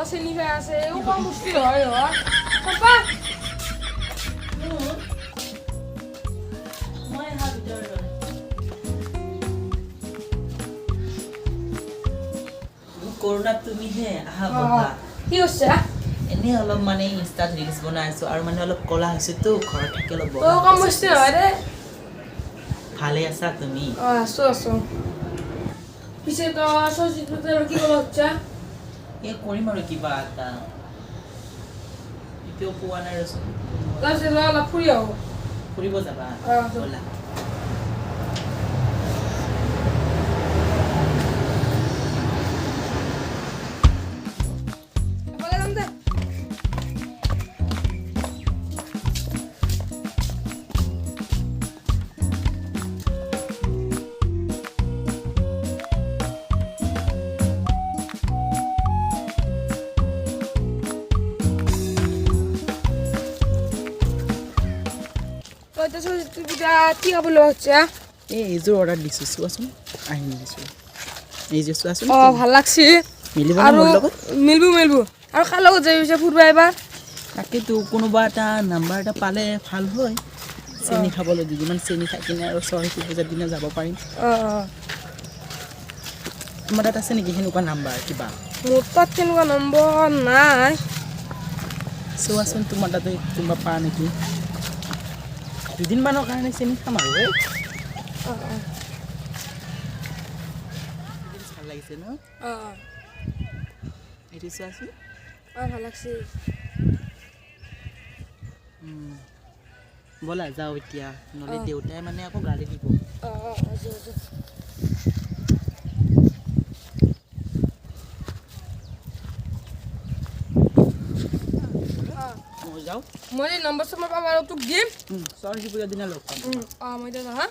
Sini kaya sa iyo, kamusti kayo ha? Papa! May happy daughter. Corona তুমি হে আহা বাবা কি হচ্ছে এনে অলপ মানে ইনষ্টাত ৰিলছ বনাইছো আৰু মানে অলপ কলা হৈছে তো ঘৰত থাকে অলপ তো কামুষ্টি হয় ৰে ভালে আছা তুমি আছো পিছে তো সজিতে কি বলা হচ্ছে এ কৰিম আৰু কিবা এটা ইটো পোৱা নাই ৰচোন লাসে লা ফুৰি আও ফুৰিব যাবা বলা কি খাবলৈ হচ্ছে এইযোৰ অৰ্ডাৰ দিছো চোৱাচোন আহি দিছো এই যে চোৱাচোন ভাল লাগছে মিলিব আৰু মোৰ লগত মিলবো আৰু কাৰ লগত যাই ফুৰবা এবাৰ তাকেতো কোনোবা এটা নাম্বাৰ এটা পালে ভাল হয় চেনি খাবলৈ দুদিনমান চেনি খাই কিনে আৰু সৰস্বতী পূজাৰ দিনা যাব পাৰিম তোমাৰ তাত আছে নেকি সেনেকুৱা নাম্বাৰ কিবা মোৰ তাত তেনেকুৱা নম্বৰ নাই চোৱাচোন তোমাৰ তাতে কোনোবা পা নেকি দুদিনমানৰ কাৰণে চেনি খাম আৰু ভাল লাগিছে ন এইটো চোৱাচোন ভাল লাগছে ব'লা যাওঁ এতিয়া নহ'লে দেউতাই মানে আকৌ গালি দিব যাওঁ মই নম্বৰ চম্বৰ পাম আৰু তোক দিম সৰস্বতী পূজাৰ দিনা লগ পাম মই এতিয়া যাওঁ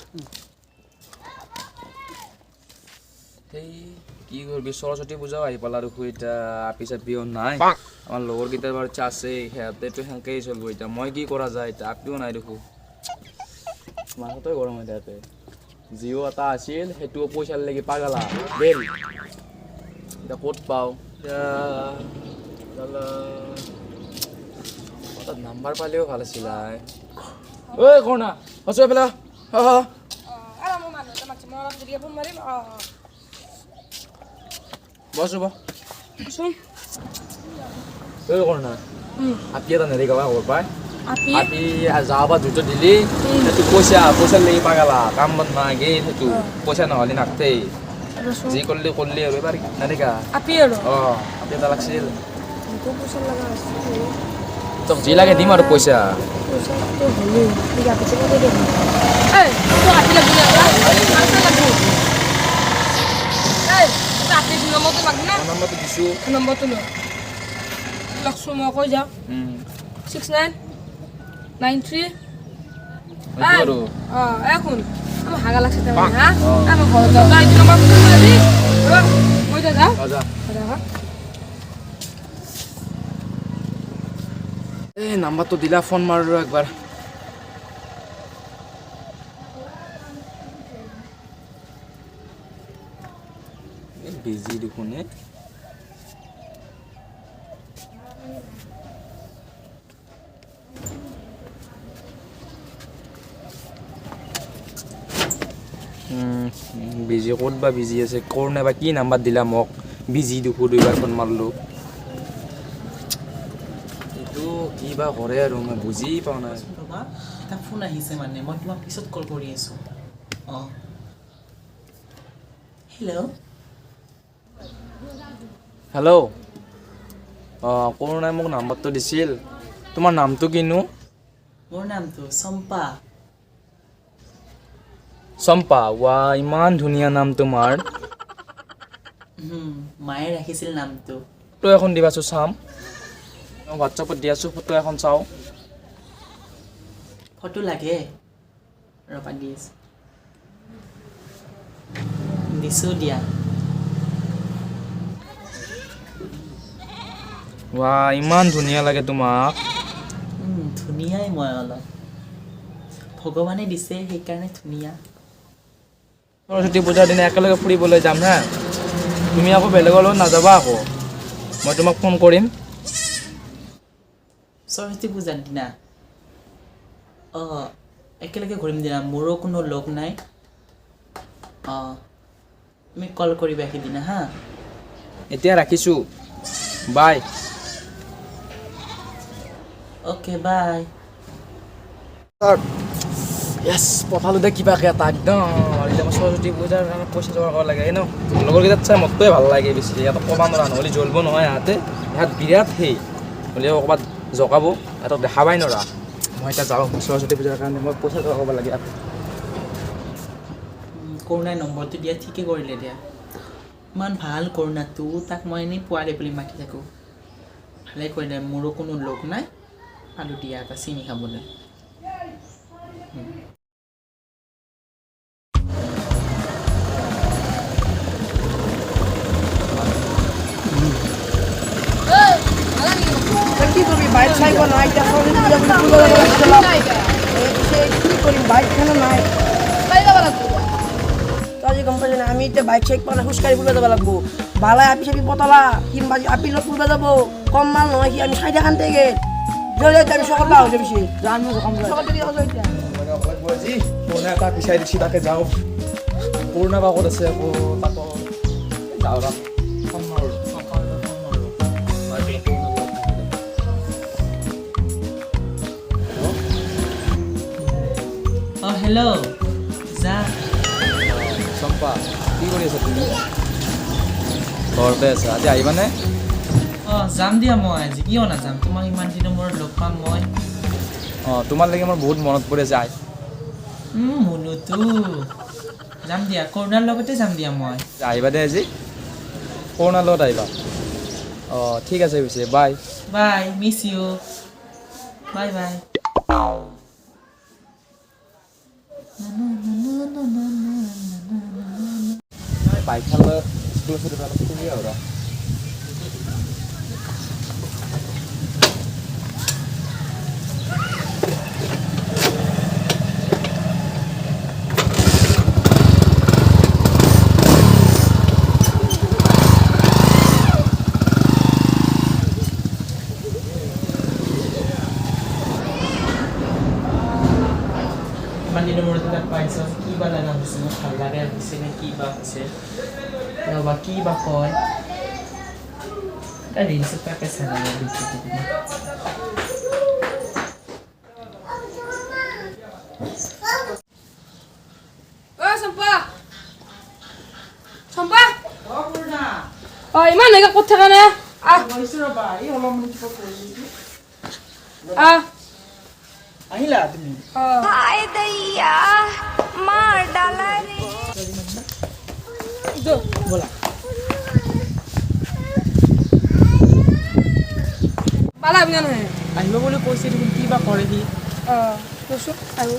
সেই কি করবি সরস্বতী পূজাও আহি পালা দেখো এটা আপি চাপিও নাই আমার লগর গীতার বার আছে সিহঁতে তো সেনেকেই চলবো এতিয়া মই কি কৰা যায় এতিয়া আপিও নাই দেখো মাথাটোৱে গৰম হৈ তাতে জিঅ' এটা আছিল সেইটোও পইচাৰ লাগি পাগলা দেই এতিয়া ক'ত পাওঁ এতিয়া তাত নাম্বাৰ পালেও ভাল আছিলে ঐ কৰ্ণা আছো এফালে বস ৰ'ব ঐ কৰ্ণা আপি এটা নেদেখা খবৰ পাই আপি যাবা দুটো দিলি সেইটো পইচাৰ লাগি পাগলা কাম বন নাই গে সেইটো পইচা নহ'লে নাকতেই যি কৰিলি আৰু এবাৰ নেদেখা আপি এটা লাগছিল তোক যি লাগে দিম আৰু পইচা নম্বৰটো দিছোঁ নম্বৰটো লৈ লক্ষ্য মই কৈ যাওঁ 6993 আৰু এখন আমার হাগা লাগছে তাহলে হ্যাঁ আমি ঘরে যাও তাই নম্বর ফোন করে দি ওই যা যাও এই নাম্বারটো দিলা ফোন মাৰো একবাৰ বিজি দেখোন বিজি ক'ত বা বিজি আছে ক'ৰ নাইবা কি নাম্বাৰ দিলা মোক বিজি দেখো দুইবাৰ ফোন মাৰলোঁ এইটো কি বা কৰে আৰু মই বুজি পোৱা নাই ৰ'বা এটা ফোন আহিছে মানে মই তোমাক পিছত কল কৰি আছোঁ হেল্ল' ক'ৰণাই মোক নাম্বাৰটো দিছিল তোমাৰ নামটো কিনো মোৰ নামটো চম্পা চম্পা ৱা ইমান ধুনীয়া নাম তোমাৰ মায়ে ৰাখিছিল নামটো ফটো এখন দিবাচোন চাম হোৱাটছআপত দি আছোঁ ফটো এখন চাওঁ ফটো লাগে ৰবা দিছো দিয়া ৱাহ ইমান ধুনীয়া লাগে তোমাক ধুনীয়াই মই অলপ ভগৱানে দিছে সেইকাৰণে ধুনীয়া সৰস্বতী পূজাৰ দিনা একেলগে ফুৰিবলৈ যাম হা তুমি আকৌ বেলেগৰ লগত নাযাবা আকৌ মই তোমাক ফোন কৰিম সৰস্বতী পূজাৰ দিনা একেলগে ঘূৰিম দিনা মোৰো কোনো লগ নাই তুমি কল কৰিবা সেইদিনা হা এতিয়া ৰাখিছোঁ বাই অ'কে বাই য়েছ পঠালো দে কিবাকে এটা একদম এতিয়া মই সৰস্বতী পূজাৰ কাৰণে পইচা জমা কৰিব লাগে ন লগৰকেইটাত চাই মোতকৈ ভাল লাগে বেছি ইয়াত ক'ব নোৱাৰা নহ'লে জ্বলিব নহয় ইহঁতে ইয়াত বিৰাট সেই হ'লেও ক'ৰবাত জকাব ইহঁতক দেখাবাই নোৱাৰা মই এতিয়া যাওঁ সৰস্বতী পূজাৰ কাৰণে মই পইচা জমা কৰিব লাগে কৰোণাই নম্বৰটো দিয়া ঠিকে কৰিলে দিয়া ইমান ভাল কৰোণাটো তাক মই এনেই পোৱালি বুলি মাতি থাকোঁ ভালে কৰিলে মোৰো কোনো লগ নাই আলু দিয়া এটা চিনি খাবলৈ কি কৰবি বাইক চাইব নাই এতিয়া সৰস্বতী পূজা বুলি কি কৰিম বাইক খানো নাই তই গম পাইছ না আমি এতিয়া বাইক চাইক পোৱা নাই খোজকাঢ়ি ফুৰিব যাব লাগব বালাই আপি চাপি পতলা কিনবা আপি লগত ফুৰিব যাব কম মাল নহয় সি আমি চাৰিটা খানতে গেল আমি চকত পাওঁ বেছি জানো কৰোণা এটা পিছাই দিছি তাকে যাওঁ কৰোণা বা ক'ত আছে আকৌ তাকো যাওঁ ৰা হেল্ল' যা চম্পা কি কৰি আছা তুমি ঘৰতে আছা আজি আহিবানে যাম দিয়া মই আজি কিয় নাযাম তোমাক ইমান দিনৰ মূৰত লগ পাম মই তোমাৰ লাগি মোৰ বহুত মনত পৰি আছে আই মুনুটো যাম দিয়া কৰোণাৰ লগতে যাম দিয়া মই আহিবা দে আজি কৰোণাৰ লগত আহিবা ঠিক আছে পিছে bye bye miss you bye bye বাইকখন লৈ স্কুলত ফুৰি আৰু ইমান দিনৰ মূৰত তাক পাইছোঁ কি বা লগা হৈছে মোৰ ভাল লাগে হৈছে নে কি বা হৈছে ৰ'বা কি বা কয় ৰিলচত তাকে চাই ইমান এনেকে ক'ত থকা নে আহিলা তুমি हाय दैया मार डाला रे ব'লা পালা বিনা নহয় আহিব বুলি কৈছে দেখোন কি বা কৰে সি কৈছোঁ আৰু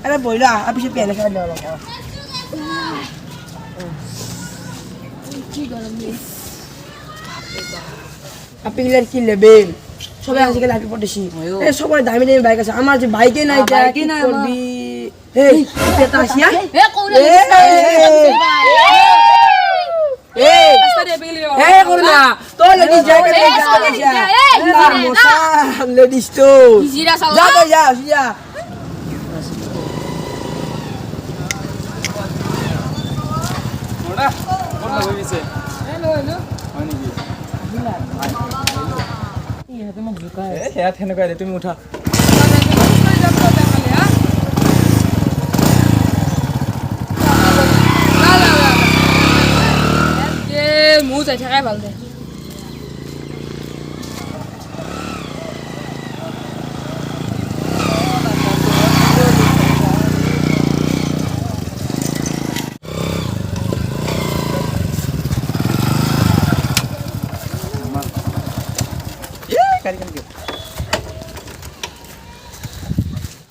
আরে বইলা আপি চাপি এনে খাই অলপ আপি গিলার কি লেবেল সবাই আজকাল আপি পড়েছি সবার দামি দামি বাইক আছে আমার যে বাইকে নাই কি করবি এই এটা আসিয়া করুনা তো লেডিস লেডিস তো যা তো যা যা সেনেকুৱা তুমি উঠা মোৰ যাই থাকাই ভাল দে গাড়ীখন কিয়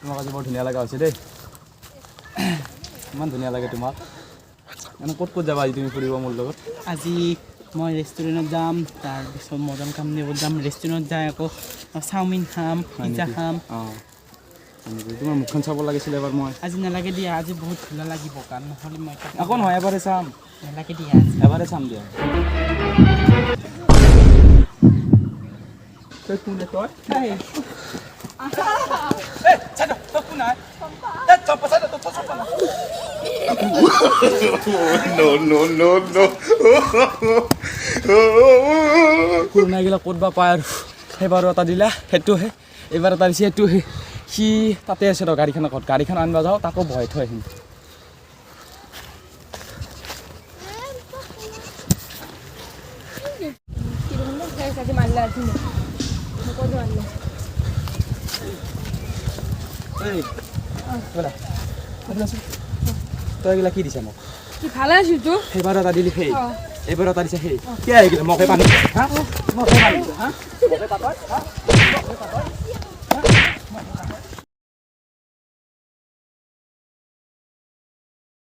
তোমাক আজি বৰ ধুনীয়া লগা হৈছে দেই ইমান ধুনীয়া লাগে তোমাক এনে ক'ত যাবা আজি তুমি ফুৰিব মোৰ লগত আজি মই ৰেষ্টুৰেণ্টত যাম তাৰপিছত মদন কামদেৱত যাম ৰেষ্টুৰেণ্টত যাই আকৌ চাওমিন খাম পিজ্জা খাম অঁ তোমাৰ মুখখন চাব লাগিছিলে এবাৰ মই আজি নালাগে দিয়া আজি বহুত ধুনীয়া লাগিব কাৰণ নহ'লে মই আকৌ নহয় এবাৰে চাম নালাগে দিয়া এবাৰে চাম দিয়া তই কোনে তই পুৰণাগিলা ক'ত বা পায় আৰু সেইবাৰো এটা দিলা সেইটোহে এইবাৰ এটা দিছে সেইটোহে সি তাতে আছে ৰ গাড়ীখন আগত গাড়ীখন আনিব যাওঁ তাকো বহাই থৈ আহিম তই এইগিলা কি দিছে মোক কি ভালে আছিস তো সেইবাৰ এটা দিলি সেই এইবাৰ এটা দিছে সেই কি আহিলে মোকে পানী হা মোকে পানী হা মোকে পাতই হা